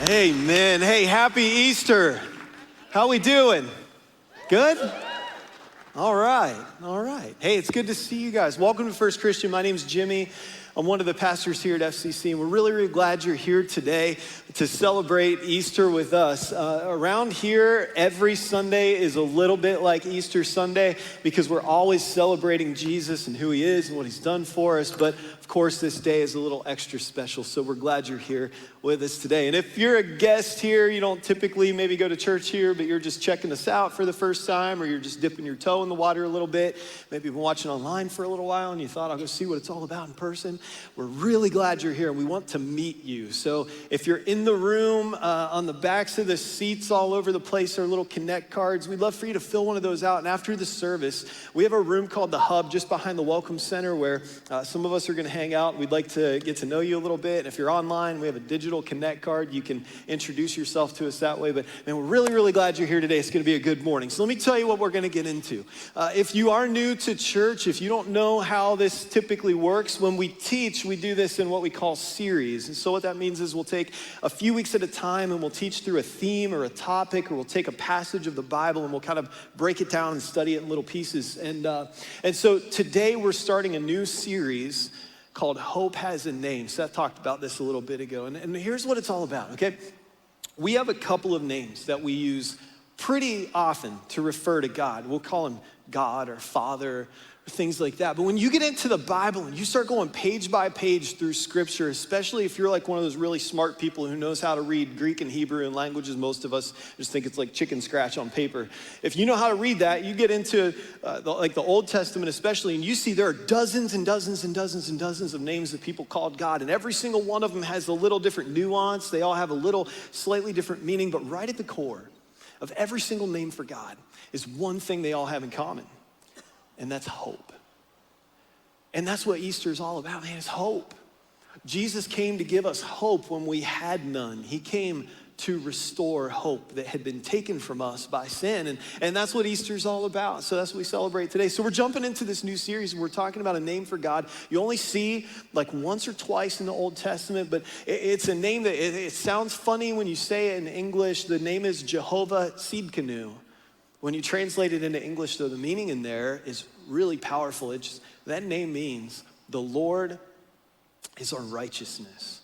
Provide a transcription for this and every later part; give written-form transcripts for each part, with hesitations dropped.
Amen. Hey, happy Easter. How we doing? Good? All right. Hey, it's good to see you guys. Welcome to First Christian. My name's Jimmy. I'm one of the pastors here at FCC, and we're really glad you're here today to celebrate Easter with us. Around here, every Sunday is a little bit like Easter Sunday because we're always celebrating Jesus and who he is and what he's done for us. But of course, this day is a little extra special, so we're glad you're here with us today. And if you're a guest here, you don't typically maybe go to church here, but you're just checking us out for the first time, or you're just dipping your toe in the water a little bit. Maybe you've been watching online for a little while and you thought, I'll go see what it's all about in person. We're really glad you're here and we want to meet you. So if you're in the room, on the backs of the seats all over the place are little Connect cards. We'd love for you to fill one of those out. And after the service, we have a room called the Hub just behind the Welcome Center where some of us are gonna hang out. We'd like to get to know you a little bit. And if you're online, we have a digital Connect card. You can introduce yourself to us that way. But man, we're really glad you're here today. It's gonna be a good morning. So let me tell you what we're gonna get into. If you are new to church, if you don't know how this typically works, when we teach, we do this in what we call series. And so what that means is we'll take a few weeks at a time and we'll teach through a theme or a topic, or we'll take a passage of the Bible and we'll kind of break it down and study it in little pieces. And so today we're starting a new series called Hope Has a Name. Seth talked about this a little bit ago. And here's what it's all about, okay? We have a couple of names that we use pretty often to refer to God. We'll call him God or Father, things like that. But when you get into the Bible and you start going page by page through scripture, especially if you're like one of those really smart people who knows how to read Greek and Hebrew and languages, most of us just think it's like chicken scratch on paper. If you know how to read that, you get into the Old Testament especially, and you see there are dozens and dozens and dozens and dozens of names that people called God, and every single one of them has a little different nuance. They all have a little slightly different meaning, but right at the core of every single name for God is one thing they all have in common. And that's hope. And that's what Easter is all about, man, is hope. Jesus came to give us hope when we had none. He came to restore hope that had been taken from us by sin. And that's what Easter is all about. So that's what we celebrate today. So we're jumping into this new series and we're talking about a name for God. You only see like once or twice in the Old Testament, but it's a name that it sounds funny when you say it in English. The name is Jehovah Tsidkenu. When you translate it into English, though, the meaning in there is really powerful. That name means the Lord is our righteousness.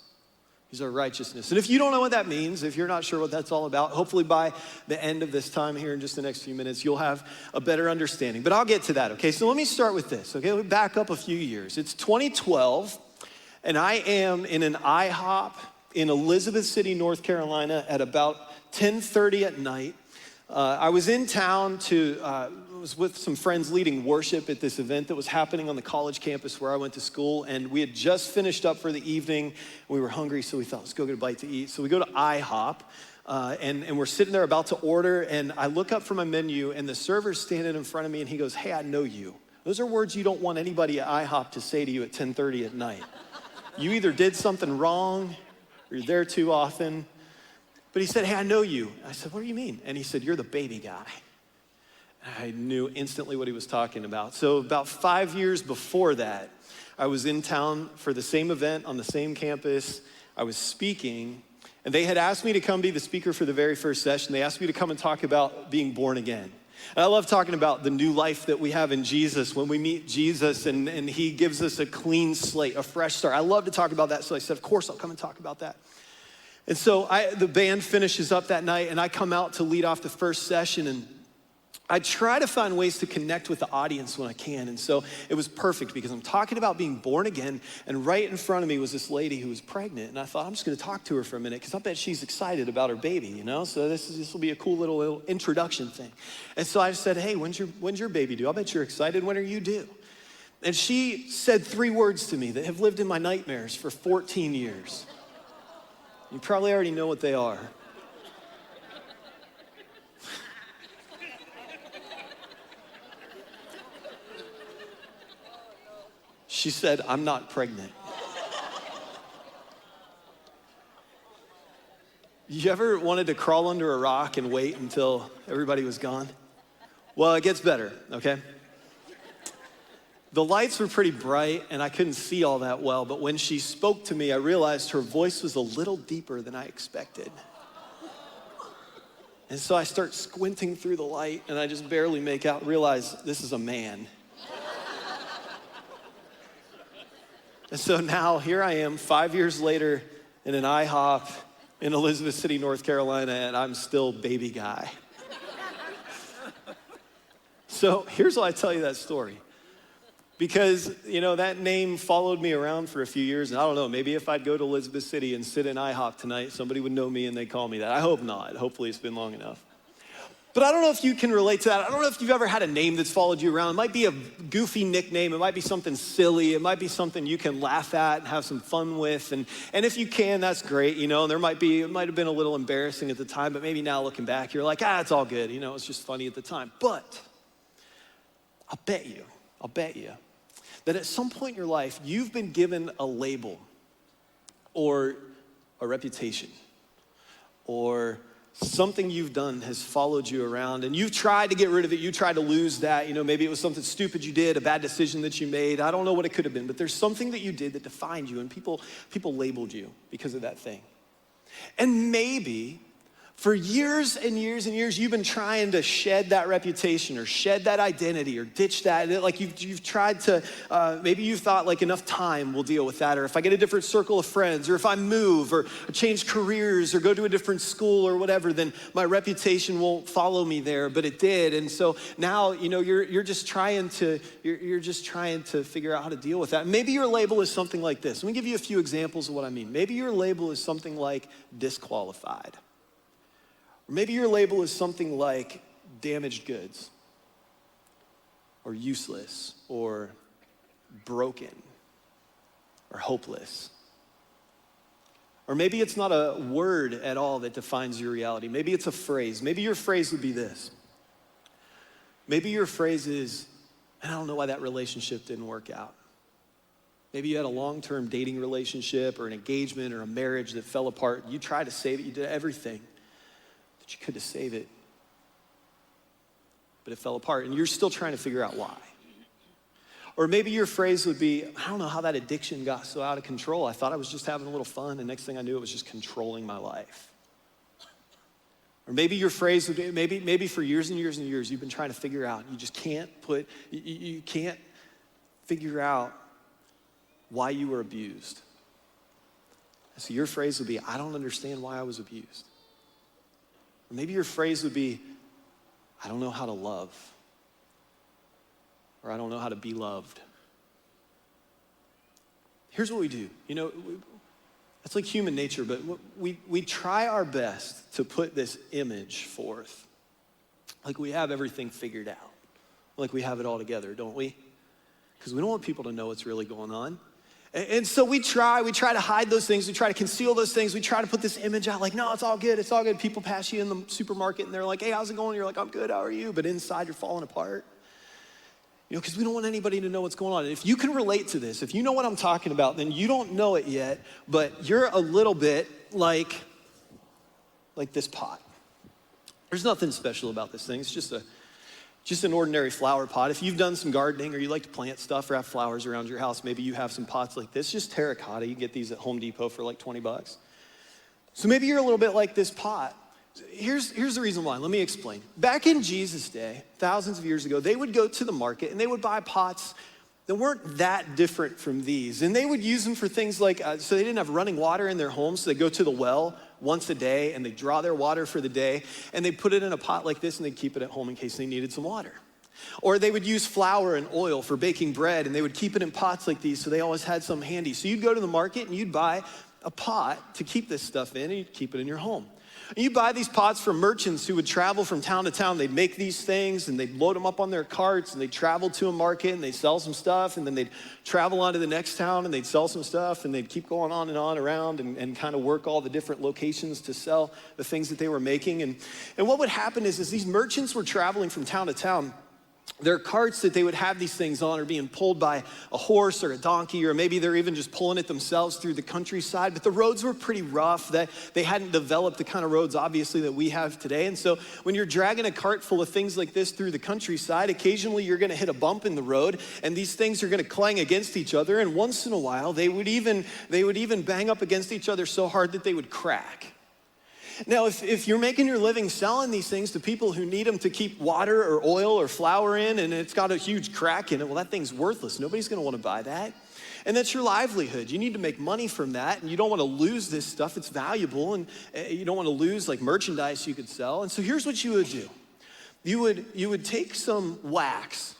He's our righteousness. And if you don't know what that means, if you're not sure what that's all about, hopefully by the end of this time here in just the next few minutes, you'll have a better understanding. But I'll get to that, okay? So let me start with this, okay? Let me back up a few years. It's 2012, and I am in an IHOP in Elizabeth City, North Carolina at about 10:30 at night. I was in town was with some friends leading worship at this event that was happening on the college campus where I went to school, and we had just finished up for the evening. We were hungry, so we thought, let's go get a bite to eat. So we go to IHOP, and we're sitting there about to order, and I look up from my menu, and the server's standing in front of me, and he goes, hey, I know you. Those are words you don't want anybody at IHOP to say to you at 10:30 at night. You either did something wrong, or you're there too often. But he said, hey, I know you. I said, what do you mean? And he said, you're the baby guy. I knew instantly what he was talking about. So about 5 years before that, I was in town for the same event on the same campus. I was speaking, and they had asked me to come be the speaker for the very first session. They asked me to come and talk about being born again. And I love talking about the new life that we have in Jesus when we meet Jesus and he gives us a clean slate, a fresh start. I love to talk about that. So I said, of course, I'll come and talk about that. And so the band finishes up that night, and I come out to lead off the first session, and I try to find ways to connect with the audience when I can. And so it was perfect because I'm talking about being born again, and right in front of me was this lady who was pregnant, and I thought, I'm just gonna talk to her for a minute because I bet she's excited about her baby, you know? So this will be a cool little introduction thing. And so I said, hey, when's your baby due? I bet you're excited. When are you due? And she said 3 words to me that have lived in my nightmares for 14 years. You probably already know what they are. She said, I'm not pregnant. You ever wanted to crawl under a rock and wait until everybody was gone? Well, it gets better, okay? the lights were pretty bright and I couldn't see all that well, but when she spoke to me, I realized her voice was a little deeper than I expected. And so I start squinting through the light and I just barely realize this is a man. And so now here I am 5 years later in an IHOP in Elizabeth City, North Carolina, and I'm still baby guy. So here's why I tell you that story. Because, that name followed me around for a few years, and I don't know, maybe if I'd go to Elizabeth City and sit in IHOP tonight, somebody would know me and they'd call me that. I hope not. Hopefully it's been long enough. But I don't know if you can relate to that. I don't know if you've ever had a name that's followed you around. It might be a goofy nickname. It might be something silly. It might be something you can laugh at and have some fun with. And if you can, that's great, And it might have been a little embarrassing at the time, but maybe now looking back, you're like, it's all good. It's just funny at the time. But I'll bet you that at some point in your life, you've been given a label or a reputation or something you've done has followed you around and you've tried to get rid of it. You tried to lose that. Maybe it was something stupid you did, a bad decision that you made. I don't know what it could have been, but there's something that you did that defined you and people labeled you because of that thing. And maybe for years and years and years, you've been trying to shed that reputation or shed that identity or ditch that. Like you've tried to, maybe you thought like enough time will deal with that. Or if I get a different circle of friends, or if I move or change careers or go to a different school or whatever, then my reputation won't follow me there, but it did. And so now, you're just trying to figure out how to deal with that. Maybe your label is something like this. Let me give you a few examples of what I mean. Maybe your label is something like disqualified. Or maybe your label is something like damaged goods, or useless, or broken, or hopeless. Or maybe it's not a word at all that defines your reality. Maybe it's a phrase. Maybe your phrase would be this. Maybe your phrase is, I don't know why that relationship didn't work out. Maybe you had a long-term dating relationship or an engagement or a marriage that fell apart. You tried to save it. You did everything that you could to save it, but it fell apart, and you're still trying to figure out why. Or maybe your phrase would be, I don't know how that addiction got so out of control. I thought I was just having a little fun, and next thing I knew, it was just controlling my life. Or maybe your phrase would be, maybe for years and years and years, you've been trying to figure out, you just can't you can't figure out why you were abused. So your phrase would be, I don't understand why I was abused. Or maybe your phrase would be, I don't know how to love. Or I don't know how to be loved. Here's what we do. It's like human nature, but we try our best to put this image forth. Like we have everything figured out. Like we have it all together, don't we? Because we don't want people to know what's really going on. And so we try to hide those things. We try to conceal those things. We try to put this image out like, no, it's all good. It's all good. People pass you in the supermarket and they're like, hey, how's it going? You're like, I'm good. How are you? But inside you're falling apart. Because we don't want anybody to know what's going on. And if you can relate to this, if you know what I'm talking about, then you don't know it yet, but you're a little bit like this pot. There's nothing special about this thing. It's just an ordinary flower pot. If you've done some gardening or you like to plant stuff or have flowers around your house, maybe you have some pots like this, just terracotta. You can get these at Home Depot for like $20. So maybe you're a little bit like this pot. Here's the reason why. Let me explain. Back in Jesus' day, thousands of years ago, they would go to the market and they would buy pots that weren't that different from these. And they would use them for things like, so they didn't have running water in their homes, so they go to the well once a day and they draw their water for the day and they put it in a pot like this and they'd keep it at home in case they needed some water. Or they would use flour and oil for baking bread and they would keep it in pots like these so they always had some handy. So you'd go to the market and you'd buy a pot to keep this stuff in and you'd keep it in your home. And you buy these pots from merchants who would travel from town to town. They'd make these things and they'd load them up on their carts and they'd travel to a market and they'd sell some stuff and then they'd travel on to the next town and they'd sell some stuff and they'd keep going on and on around and kind of work all the different locations to sell the things that they were making. And what would happen is these merchants were traveling from town to town. Their carts that they would have these things on are being pulled by a horse or a donkey, or maybe they're even just pulling it themselves through the countryside. But the roads were pretty rough. That they hadn't developed the kind of roads, obviously, that we have today. And so when you're dragging a cart full of things like this through the countryside, occasionally you're gonna hit a bump in the road, and these things are gonna clang against each other. And once in a while, they would even bang up against each other so hard that they would crack. Now, if you're making your living selling these things to people who need them to keep water or oil or flour in, and it's got a huge crack in it, well, that thing's worthless. Nobody's gonna wanna buy that. And that's your livelihood. You need to make money from that, and you don't wanna lose this stuff. It's valuable, and you don't wanna lose like merchandise you could sell. And so here's what you would do. You would take some wax,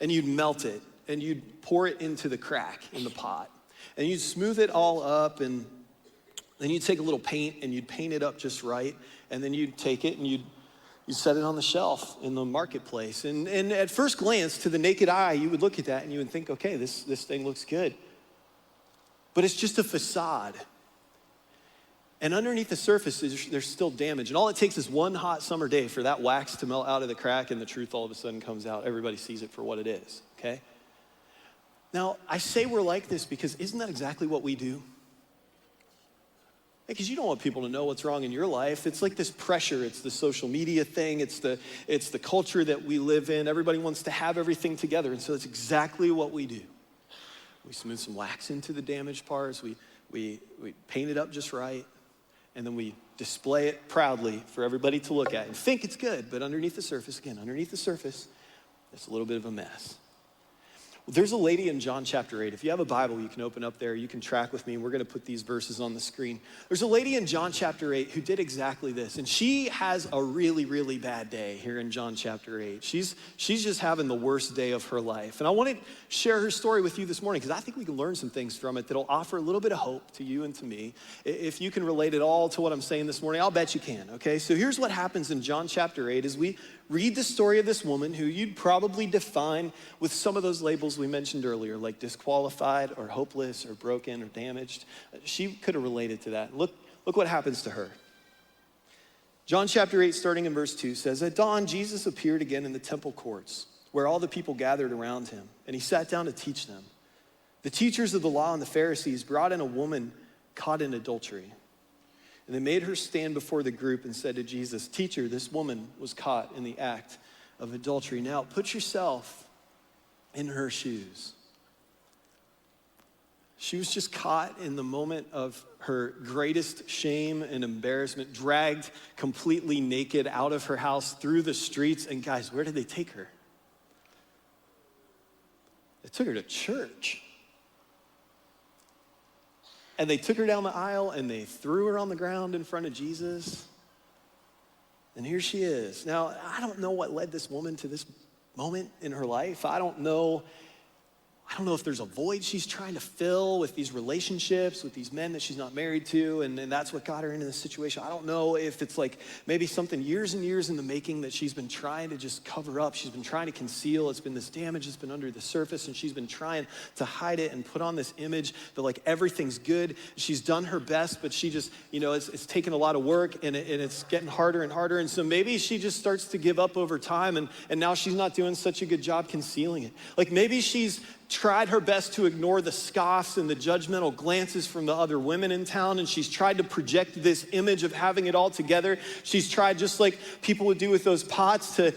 and you'd melt it, and you'd pour it into the crack in the pot. And you'd smooth it all up, and then you'd take a little paint and you'd paint it up just right, and then you'd take it and you'd set it on the shelf in the marketplace. And at first glance, to the naked eye, you would look at that and you would think, okay, this thing looks good. But it's just a facade. And underneath the surface, there's still damage. And all it takes is one hot summer day for that wax to melt out of the crack, and the truth all of a sudden comes out. Everybody sees it for what it is, okay? Now, I say we're like this because isn't that exactly what we do? Because you don't want people to know what's wrong in your life. It's like this pressure. It's the social media thing. It's the culture that we live in. Everybody wants to have everything together. And so that's exactly what we do. We smooth some wax into the damaged parts. We paint it up just right. And then we display it proudly for everybody to look at and think it's good. But underneath the surface, it's a little bit of a mess. There's a lady in John chapter 8. If you have a Bible, you can open up there. You can track with me, and we're going to put these verses on the screen. There's a lady in John chapter 8 who did exactly this, and she has a really, really bad day here in John chapter 8. She's just having the worst day of her life, and I want to share her story with you this morning because I think we can learn some things from it that'll offer a little bit of hope to you and to me. If you can relate at all to what I'm saying this morning, I'll bet you can, okay? So here's what happens in John chapter 8 as we read the story of this woman who you'd probably define with some of those labels we mentioned earlier, like disqualified or hopeless or broken or damaged. She could have related to that. Look what happens to her. John chapter 8, starting in verse 2, says, "At dawn, Jesus appeared again in the temple courts, where all the people gathered around him, and he sat down to teach them. The teachers of the law and the Pharisees brought in a woman caught in adultery. And they made her stand before the group and said to Jesus, 'Teacher, this woman was caught in the act of adultery. Now put yourself in her shoes.'" She was just caught in the moment of her greatest shame and embarrassment, dragged completely naked out of her house through the streets. And guys, where did they take her? They took her to church. And they took her down the aisle and they threw her on the ground in front of Jesus. And here she is. Now, I don't know what led this woman to this moment in her life. I don't know if there's a void she's trying to fill with these relationships, with these men that she's not married to, and that's what got her into this situation. I don't know if it's like maybe something years and years in the making that she's been trying to just cover up. She's been trying to conceal. It's been this damage that's been under the surface, and she's been trying to hide it and put on this image that like everything's good. She's done her best, but she just, it's taken a lot of work, and it's getting harder and harder. And so maybe she just starts to give up over time, and now she's not doing such a good job concealing it. Like maybe she's tried her best to ignore the scoffs and the judgmental glances from the other women in town, and she's tried to project this image of having it all together. She's tried, just like people would do with those pots, to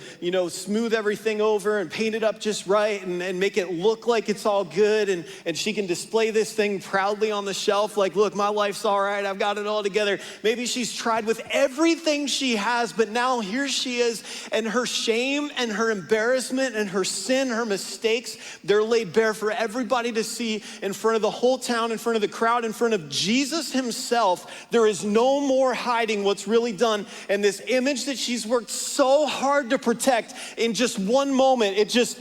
smooth everything over and paint it up just right and make it look like it's all good, and she can display this thing proudly on the shelf like, look, my life's all right, I've got it all together. Maybe she's tried with everything she has, but now here she is, and her shame and her embarrassment and her sin, her mistakes, they're laid bare for everybody to see in front of the whole town, in front of the crowd, in front of Jesus himself. There is no more hiding what's really done. And this image that she's worked so hard to protect, in just one moment, it just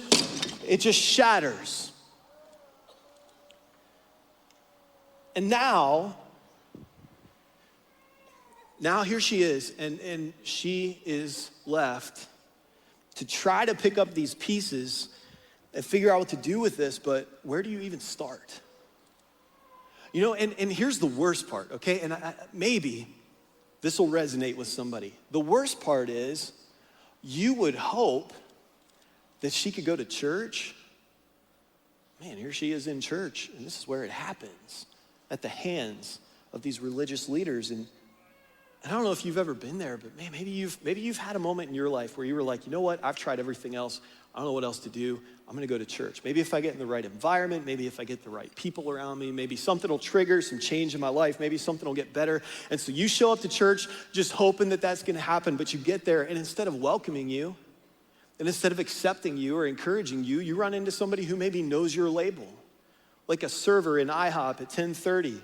shatters. And now here she is, and she is left to try to pick up these pieces and figure out what to do with this, but where do you even start? And here's the worst part, okay? And maybe this will resonate with somebody. The worst part is you would hope that she could go to church. Man, here she is in church, and this is where it happens, at the hands of these religious leaders. And I don't know if you've ever been there, but man, maybe you've had a moment in your life where you were like, you know what, I've tried everything else. I don't know what else to do. I'm gonna go to church. Maybe if I get in the right environment, maybe if I get the right people around me, maybe something will trigger some change in my life, maybe something will get better. And so you show up to church just hoping that that's gonna happen, but you get there and instead of welcoming you, and instead of accepting you or encouraging you, you run into somebody who maybe knows your label, like a server in IHOP at 10:30,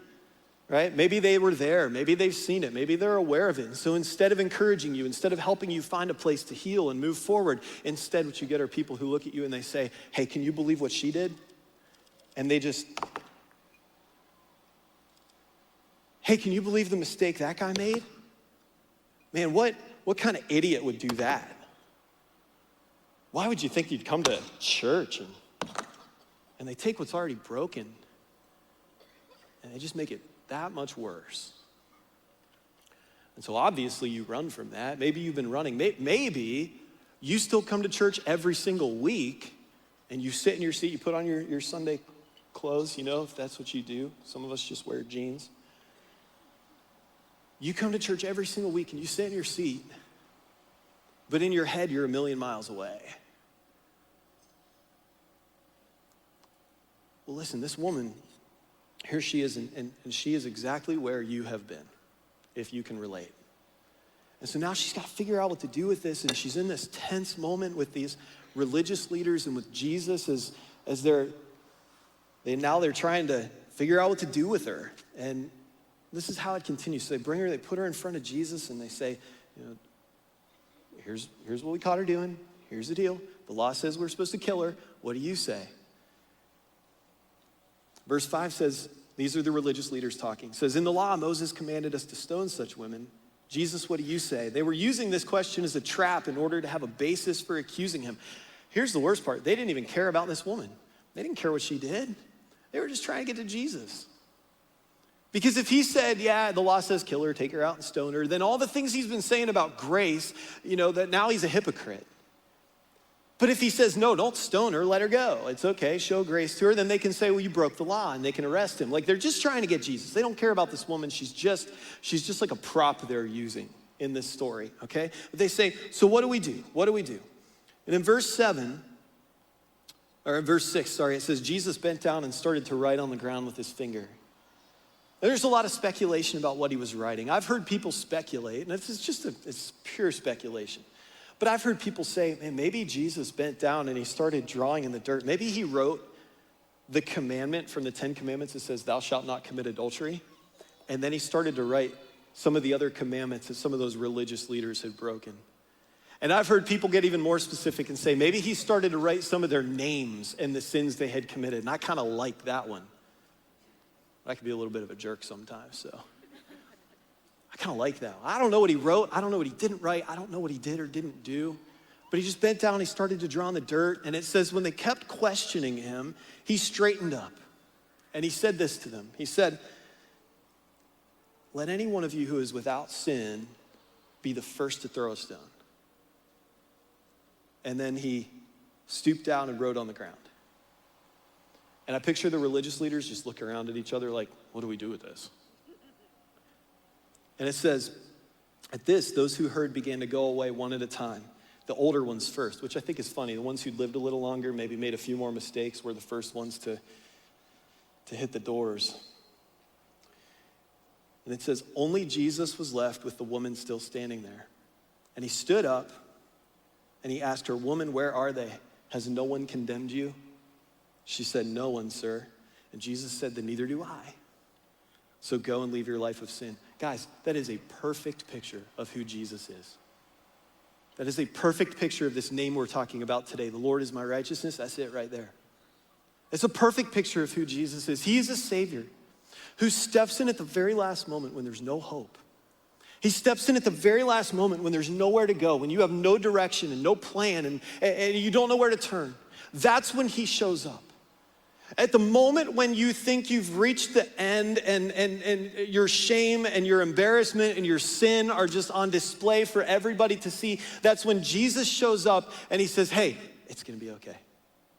right? Maybe they were there, maybe they've seen it, maybe they're aware of it. And so instead of encouraging you, instead of helping you find a place to heal and move forward, instead what you get are people who look at you and they say, hey, can you believe what she did? And they just, hey, can you believe the mistake that guy made? Man, what kind of idiot would do that? Why would you think you'd come to church and they take what's already broken and they just make it that much worse? And so obviously you run from that. Maybe you've been running. Maybe you still come to church every single week and you sit in your seat, you put on your Sunday clothes, if that's what you do. Some of us just wear jeans. You come to church every single week and you sit in your seat, but in your head you're a million miles away. Well, listen, this woman, here she is, and she is exactly where you have been, if you can relate. And so now she's got to figure out what to do with this, and she's in this tense moment with these religious leaders and with Jesus as they're trying to figure out what to do with her. And this is how it continues. So they bring her, they put her in front of Jesus, and they say, here's what we caught her doing. Here's the deal. The law says we're supposed to kill her. What do you say? Verse 5 says, these are the religious leaders talking. It says, in the law, Moses commanded us to stone such women. Jesus, what do you say? They were using this question as a trap in order to have a basis for accusing him. Here's the worst part. They didn't even care about this woman. They didn't care what she did. They were just trying to get to Jesus. Because if he said, yeah, the law says kill her, take her out and stone her, then all the things he's been saying about grace, that now he's a hypocrite. But if he says, no, don't stone her, let her go. It's okay, show grace to her. Then they can say, well, you broke the law, and they can arrest him. Like, they're just trying to get Jesus. They don't care about this woman. She's just like a prop they're using in this story, okay? But they say, so what do we do? What do we do? And in verse 6, it says, Jesus bent down and started to write on the ground with his finger. And there's a lot of speculation about what he was writing. I've heard people speculate, and it's pure speculation. But I've heard people say, man, maybe Jesus bent down and he started drawing in the dirt. Maybe he wrote the commandment from the 10 Commandments that says, thou shalt not commit adultery. And then he started to write some of the other commandments that some of those religious leaders had broken. And I've heard people get even more specific and say, maybe he started to write some of their names and the sins they had committed. And I kind of like that one. I can be a little bit of a jerk sometimes, so. I kind of like that. I don't know what he wrote. I don't know what he didn't write. I don't know what he did or didn't do. But he just bent down and he started to draw in the dirt. And it says when they kept questioning him, he straightened up. And he said this to them. He said, let any one of you who is without sin be the first to throw a stone. And then he stooped down and wrote on the ground. And I picture the religious leaders just looking around at each other like, what do we do with this? And it says, at this, those who heard began to go away one at a time. The older ones first, which I think is funny. The ones who lived a little longer, maybe made a few more mistakes, were the first ones to hit the doors. And it says, only Jesus was left with the woman still standing there. And he stood up and he asked her, woman, where are they? Has no one condemned you? She said, no one, sir. And Jesus said, then neither do I. So go and leave your life of sin. Guys, that is a perfect picture of who Jesus is. That is a perfect picture of this name we're talking about today. The Lord is my righteousness. That's it right there. It's a perfect picture of who Jesus is. He is a Savior who steps in at the very last moment when there's no hope. He steps in at the very last moment when there's nowhere to go, when you have no direction and no plan and you don't know where to turn. That's when he shows up. At the moment when you think you've reached the end and your shame and your embarrassment and your sin are just on display for everybody to see, that's when Jesus shows up and he says, hey, it's gonna be okay.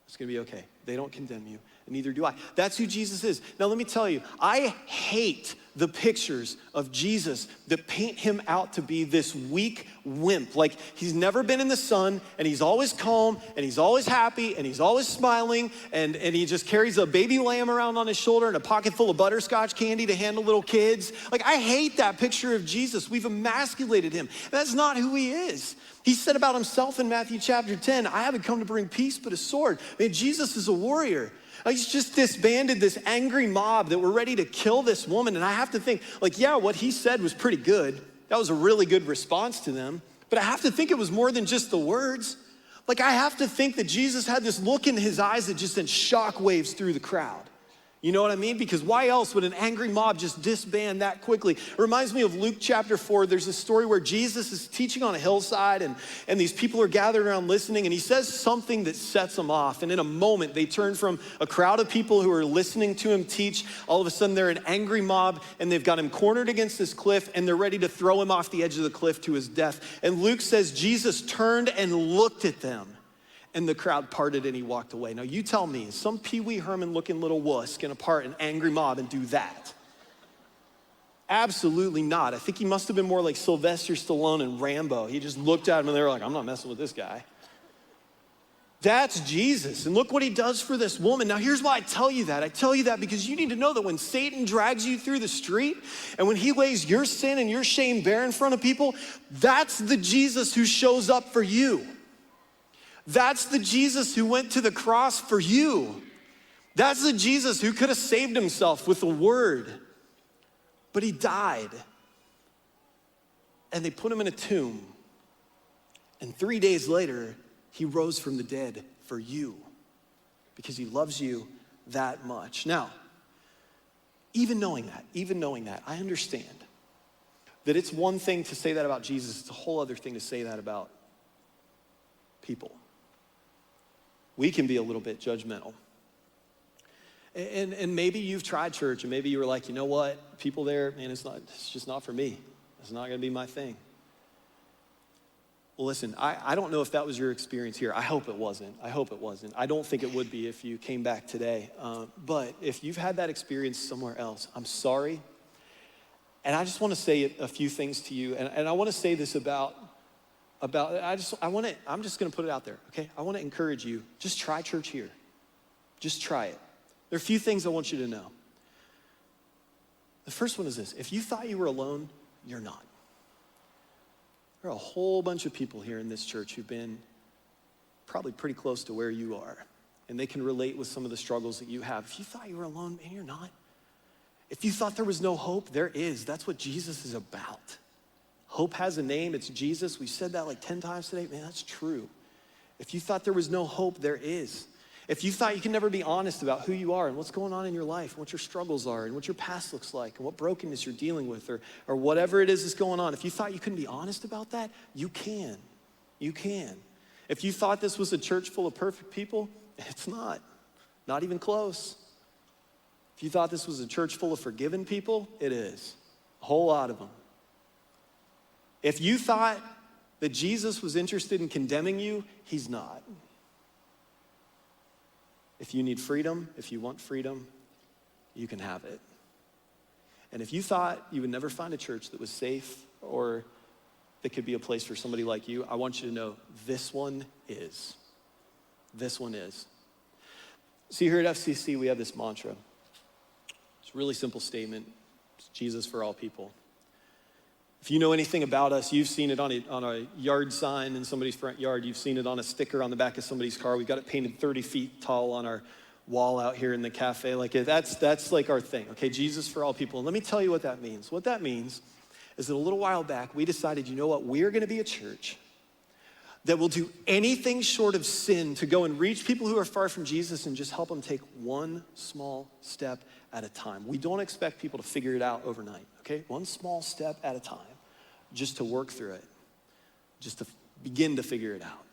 It's gonna be okay. They don't condemn you, and neither do I. That's who Jesus is. Now let me tell you, I hate the pictures of Jesus that paint him out to be this weak wimp. Like he's never been in the sun, and he's always calm, and he's always happy, and he's always smiling, and he just carries a baby lamb around on his shoulder and a pocket full of butterscotch candy to handle little kids. Like I hate that picture of Jesus. We've emasculated him. That's not who he is. He said about himself in Matthew chapter 10, I haven't come to bring peace but a sword. Man, Jesus is a warrior. He's just disbanded this angry mob that were ready to kill this woman. And I have to think, like, yeah, what he said was pretty good. That was a really good response to them. But I have to think it was more than just the words. Like, I have to think that Jesus had this look in his eyes that just sent shock waves through the crowd. You know what I mean? Because why else would an angry mob just disband that quickly? It reminds me of Luke chapter 4. There's a story where Jesus is teaching on a hillside and these people are gathered around listening, and he says something that sets them off. And in a moment, they turn from a crowd of people who are listening to him teach. All of a sudden, they're an angry mob, and they've got him cornered against this cliff, and they're ready to throw him off the edge of the cliff to his death. And Luke says Jesus turned and looked at them. And the crowd parted and he walked away. Now you tell me, is some Pee Wee Herman looking little wuss gonna part an angry mob and do that? Absolutely not. I think he must have been more like Sylvester Stallone and Rambo. He just looked at him and they were like, I'm not messing with this guy. That's Jesus. And look what he does for this woman. Now here's why I tell you that. I tell you that because you need to know that when Satan drags you through the street and when he lays your sin and your shame bare in front of people, that's the Jesus who shows up for you. That's the Jesus who went to the cross for you. That's the Jesus who could have saved himself with a word, but he died. And they put him in a tomb. And 3 days later, he rose from the dead for you because he loves you that much. Now, even knowing that, I understand that it's one thing to say that about Jesus. It's a whole other thing to say that about people. We can be a little bit judgmental. And maybe you've tried church and maybe you were like, you know what? People there, man, it's just not for me. It's not gonna be my thing. Well, listen, I don't know if that was your experience here. I hope it wasn't. I don't think it would be if you came back today. But if you've had that experience somewhere else, I'm sorry. And I just wanna say a few things to you. And I wanna say this I'm just gonna put it out there, okay? I wanna encourage you, just try church here. Just try it. There are a few things I want you to know. The first one is this: if you thought you were alone, you're not. There are a whole bunch of people here in this church who've been probably pretty close to where you are, and they can relate with some of the struggles that you have. If you thought you were alone, man, you're not. If you thought there was no hope, there is. That's what Jesus is about. Hope has a name, it's Jesus. We've said that like 10 times today. Man, that's true. If you thought there was no hope, there is. If you thought you can never be honest about who you are and what's going on in your life and what your struggles are and what your past looks like and what brokenness you're dealing with or whatever it is that's going on, if you thought you couldn't be honest about that, you can. You can. If you thought this was a church full of perfect people, it's not. Not even close. If you thought this was a church full of forgiven people, it is. A whole lot of them. If you thought that Jesus was interested in condemning you, he's not. If you need freedom, if you want freedom, you can have it. And if you thought you would never find a church that was safe or that could be a place for somebody like you, I want you to know this one is. This one is. See, here at FCC, we have this mantra. It's a really simple statement. It's Jesus for all people. If you know anything about us, you've seen it on a yard sign in somebody's front yard. You've seen it on a sticker on the back of somebody's car. We've got it painted 30 feet tall on our wall out here in the cafe. Like that's like our thing, okay? Jesus for all people. And let me tell you what that means. What that means is that a little while back, we decided, you know what? We're gonna be a church that will do anything short of sin to go and reach people who are far from Jesus and just help them take one small step at a time. We don't expect people to figure it out overnight, okay? One small step at a time, just to work through it, just to begin to figure it out.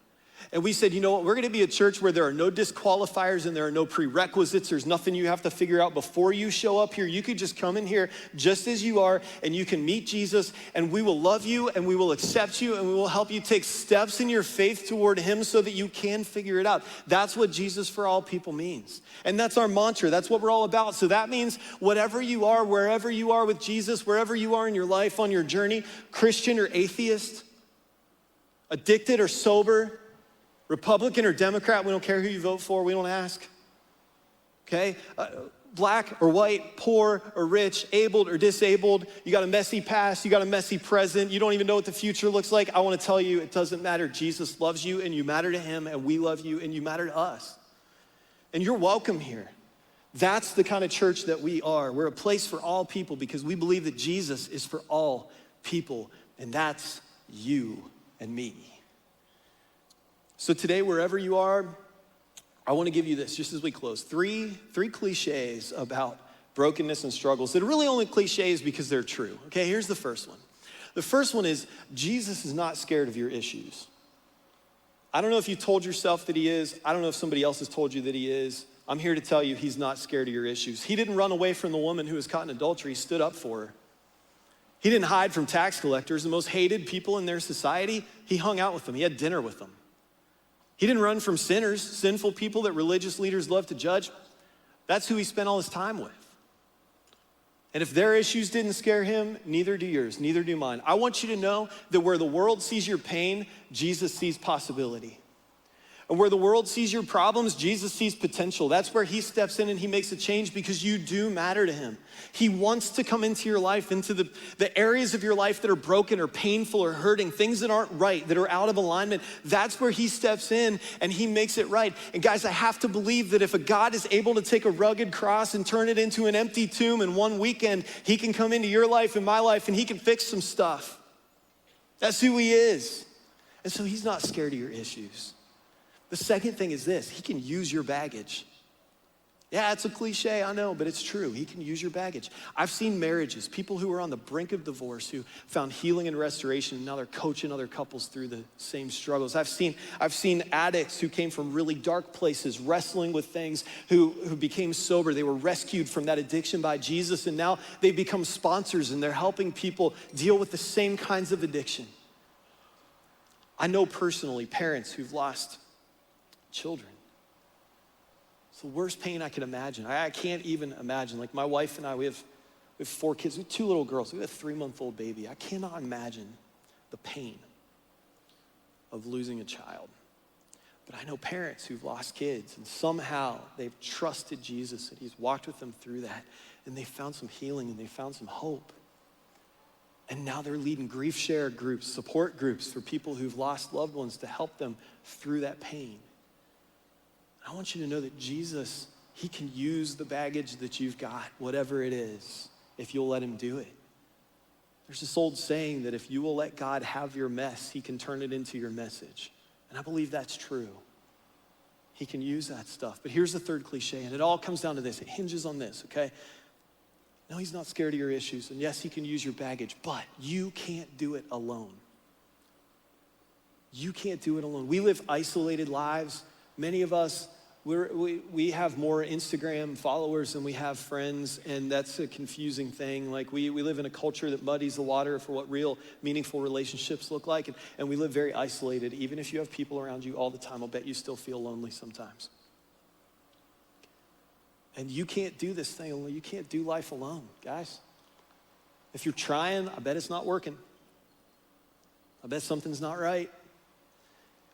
And we said, you know what, we're gonna be a church where there are no disqualifiers and there are no prerequisites. There's nothing you have to figure out before you show up here. You could just come in here just as you are and you can meet Jesus, and we will love you and we will accept you and we will help you take steps in your faith toward him so that you can figure it out. That's what Jesus for all people means. And that's our mantra. That's what we're all about. So that means whatever you are, wherever you are with Jesus, wherever you are in your life, on your journey, Christian or atheist, addicted or sober, Republican or Democrat, we don't care who you vote for, we don't ask, okay? Black or white, poor or rich, abled or disabled, you got a messy past, you got a messy present, you don't even know what the future looks like. I wanna tell you, it doesn't matter. Jesus loves you and you matter to him, and we love you and you matter to us. And you're welcome here. That's the kind of church that we are. We're a place for all people because we believe that Jesus is for all people, and that's you and me. So today, wherever you are, I want to give you this just as we close. Three cliches about brokenness and struggles that are really only cliches because they're true. Okay, here's the first one. The first one is Jesus is not scared of your issues. I don't know if you told yourself that he is. I don't know if somebody else has told you that he is. I'm here to tell you he's not scared of your issues. He didn't run away from the woman who was caught in adultery. He stood up for her. He didn't hide from tax collectors, the most hated people in their society. He hung out with them. He had dinner with them. He didn't run from sinners, sinful people that religious leaders love to judge. That's who he spent all his time with. And if their issues didn't scare him, neither do yours, neither do mine. I want you to know that where the world sees your pain, Jesus sees possibility. And where the world sees your problems, Jesus sees potential. That's where he steps in and he makes a change because you do matter to him. He wants to come into your life, into the areas of your life that are broken or painful or hurting, things that aren't right, that are out of alignment. That's where he steps in and he makes it right. And guys, I have to believe that if a God is able to take a rugged cross and turn it into an empty tomb in one weekend, he can come into your life and my life and he can fix some stuff. That's who he is. And so he's not scared of your issues. The second thing is this: he can use your baggage. Yeah, it's a cliche, I know, but it's true. He can use your baggage. I've seen marriages, people who were on the brink of divorce who found healing and restoration, and now they're coaching other couples through the same struggles. I've seen addicts who came from really dark places, wrestling with things, who became sober. They were rescued from that addiction by Jesus, and now they become sponsors, and they're helping people deal with the same kinds of addiction. I know personally parents who've lost children. It's the worst pain I can imagine. I can't even imagine. Like my wife and I, we have 4 kids. We have 2 little girls. We have a 3-month-old baby. I cannot imagine the pain of losing a child. But I know parents who've lost kids and somehow they've trusted Jesus and he's walked with them through that, and they found some healing and they found some hope. And now they're leading grief share groups, support groups for people who've lost loved ones to help them through that pain. I want you to know that Jesus, he can use the baggage that you've got, whatever it is, if you'll let him do it. There's this old saying that if you will let God have your mess, he can turn it into your message. And I believe that's true. He can use that stuff. But here's the third cliche, and it all comes down to this. It hinges on this, okay? No, he's not scared of your issues. And yes, he can use your baggage, but you can't do it alone. You can't do it alone. We live isolated lives. Many of us, we have more Instagram followers than we have friends, and that's a confusing thing. Like we live in a culture that muddies the water for what real meaningful relationships look like, and we live very isolated. Even if you have people around you all the time, I'll bet you still feel lonely sometimes. And you can't do this thing alone. You can't do life alone, guys. If you're trying, I bet it's not working. I bet something's not right.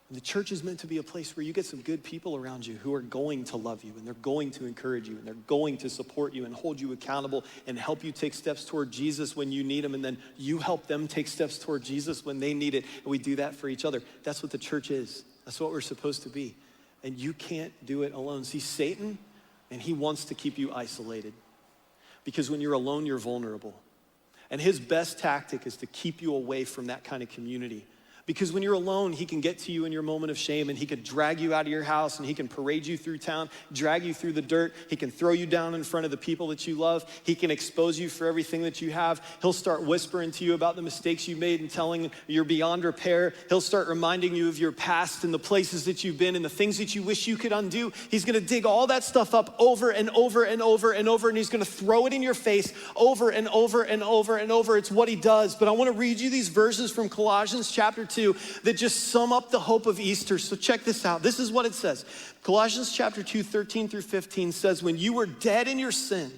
And the church is meant to be a place where you get some good people around you who are going to love you, and they're going to encourage you, and they're going to support you and hold you accountable and help you take steps toward Jesus when you need him, and then you help them take steps toward Jesus when they need it, and we do that for each other. That's what the church is. That's what we're supposed to be. And you can't do it alone. See, Satan, and he wants to keep you isolated because when you're alone, you're vulnerable. And his best tactic is to keep you away from that kind of community. Because when you're alone, he can get to you in your moment of shame, and he can drag you out of your house, and he can parade you through town, drag you through the dirt. He can throw you down in front of the people that you love. He can expose you for everything that you have. He'll start whispering to you about the mistakes you made and telling you're beyond repair. He'll start reminding you of your past and the places that you've been and the things that you wish you could undo. He's gonna dig all that stuff up over and over and over and over, and he's gonna throw it in your face over and over and over and over. It's what he does. But I wanna read you these verses from Colossians chapter 2 that just sum up the hope of Easter. So check this out. This is what it says. Colossians chapter 2, 13 through 15 says, when you were dead in your sin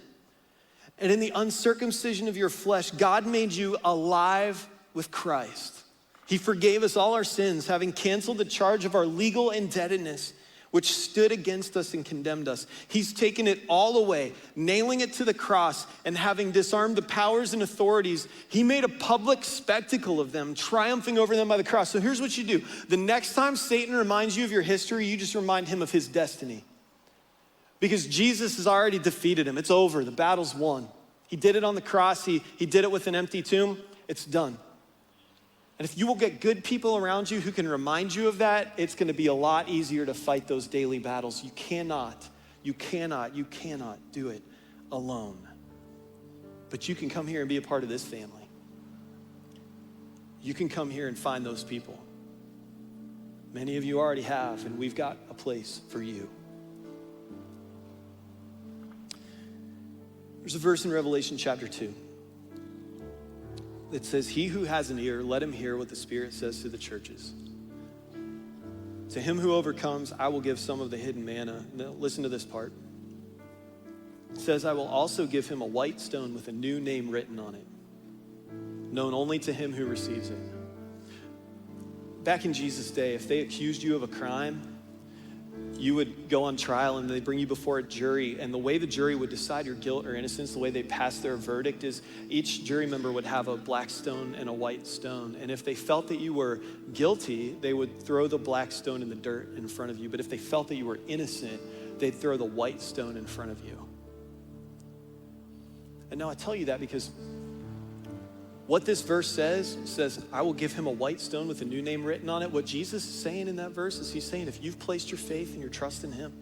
and in the uncircumcision of your flesh, God made you alive with Christ. He forgave us all our sins, having canceled the charge of our legal indebtedness, which stood against us and condemned us. He's taken it all away, nailing it to the cross, and having disarmed the powers and authorities, he made a public spectacle of them, triumphing over them by the cross. So here's what you do. The next time Satan reminds you of your history, you just remind him of his destiny. Because Jesus has already defeated him. It's over. The battle's won. He did it on the cross. He did it with an empty tomb. It's done. And if you will get good people around you who can remind you of that, it's gonna be a lot easier to fight those daily battles. You cannot do it alone. But you can come here and be a part of this family. You can come here and find those people. Many of you already have, and we've got a place for you. There's a verse in Revelation chapter 2. It says, he who has an ear, let him hear what the Spirit says to the churches. To him who overcomes, I will give some of the hidden manna. Now, listen to this part. It says, I will also give him a white stone with a new name written on it, known only to him who receives it. Back in Jesus' day, if they accused you of a crime, you would go on trial and they bring you before a jury, and the way the jury would decide your guilt or innocence, the way they pass their verdict is each jury member would have a black stone and a white stone. And if they felt that you were guilty, they would throw the black stone in the dirt in front of you. But if they felt that you were innocent, they'd throw the white stone in front of you. And now I tell you that because what this verse says, I will give him a white stone with a new name written on it. What Jesus is saying in that verse is he's saying, if you've placed your faith and your trust in him,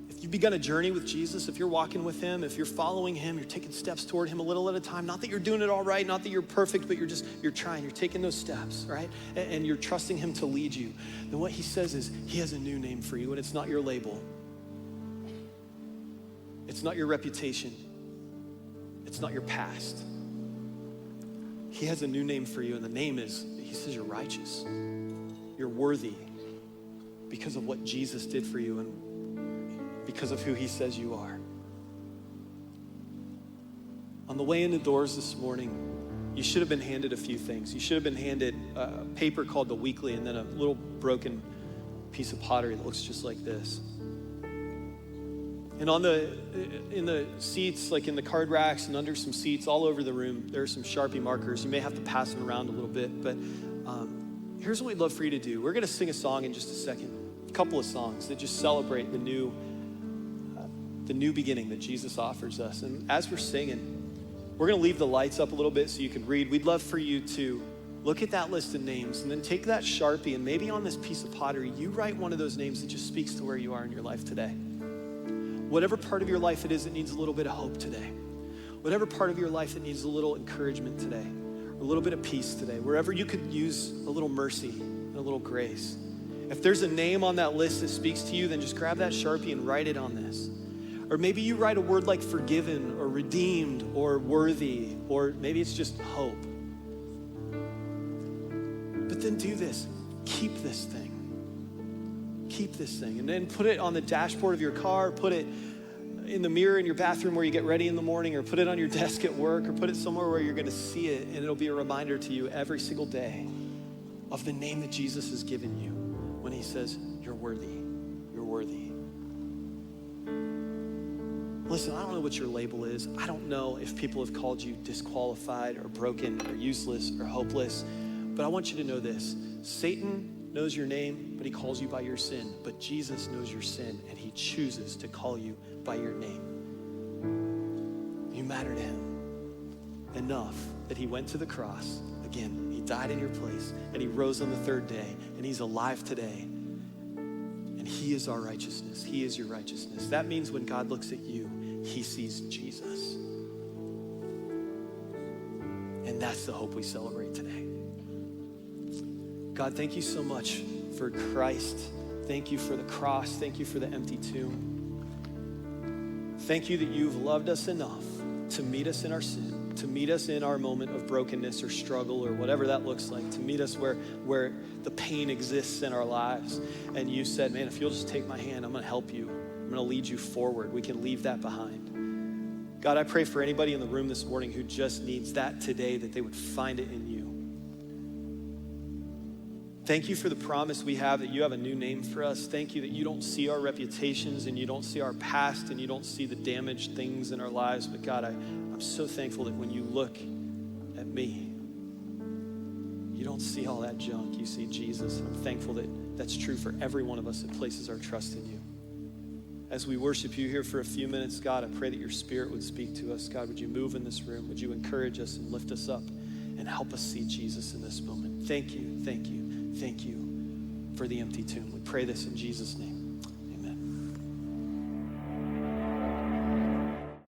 if you've begun a journey with Jesus, if you're walking with him, if you're following him, you're taking steps toward him a little at a time, not that you're doing it all right, not that you're perfect, but you're trying, you're taking those steps, right? And you're trusting him to lead you. Then what he says is he has a new name for you, and it's not your label. It's not your reputation. It's not your past. He has a new name for you, and the name is, he says you're righteous. You're worthy because of what Jesus did for you and because of who he says you are. On the way in the doors this morning, you should have been handed a few things. You should have been handed a paper called the Weekly and then a little broken piece of pottery that looks just like this. And in the seats, like in the card racks and under some seats all over the room, there are some Sharpie markers. You may have to pass them around a little bit, but here's what we'd love for you to do. We're gonna sing a song in just a second, a couple of songs that just celebrate the new beginning that Jesus offers us. And as we're singing, we're gonna leave the lights up a little bit so you can read. We'd love for you to look at that list of names and then take that Sharpie and maybe on this piece of pottery, you write one of those names that just speaks to where you are in your life today. Whatever part of your life it is that needs a little bit of hope today. Whatever part of your life that needs a little encouragement today, or a little bit of peace today, wherever you could use a little mercy and a little grace. If there's a name on that list that speaks to you, then just grab that Sharpie and write it on this. Or maybe you write a word like forgiven or redeemed or worthy, or maybe it's just hope. But then do this, keep this thing. Keep this thing, and then put it on the dashboard of your car, put it in the mirror in your bathroom where you get ready in the morning, or put it on your desk at work, or put it somewhere where you're gonna see it, and it'll be a reminder to you every single day of the name that Jesus has given you when he says, you're worthy, you're worthy. Listen, I don't know what your label is. I don't know if people have called you disqualified or broken or useless or hopeless, but I want you to know this. Satan knows your name, but he calls you by your sin. But Jesus knows your sin, and he chooses to call you by your name. You matter to him enough that he went to the cross. Again, he died in your place, and he rose on the third day, and he's alive today. And he is our righteousness. He is your righteousness. That means when God looks at you, he sees Jesus. And that's the hope we celebrate today. God, thank you so much for Christ. Thank you for the cross. Thank you for the empty tomb. Thank you that you've loved us enough to meet us in our sin, to meet us in our moment of brokenness or struggle or whatever that looks like, to meet us where the pain exists in our lives. And you said, man, if you'll just take my hand, I'm gonna help you. I'm gonna lead you forward. We can leave that behind. God, I pray for anybody in the room this morning who just needs that today, that they would find it in you. Thank you for the promise we have that you have a new name for us. Thank you that you don't see our reputations and you don't see our past and you don't see the damaged things in our lives. But God, I'm so thankful that when you look at me, you don't see all that junk. You see Jesus. And I'm thankful that that's true for every one of us that places our trust in you. As we worship you here for a few minutes, God, I pray that your Spirit would speak to us. God, would you move in this room? Would you encourage us and lift us up and help us see Jesus in this moment? Thank you, thank you. Thank you for the empty tomb. We pray this in Jesus' name.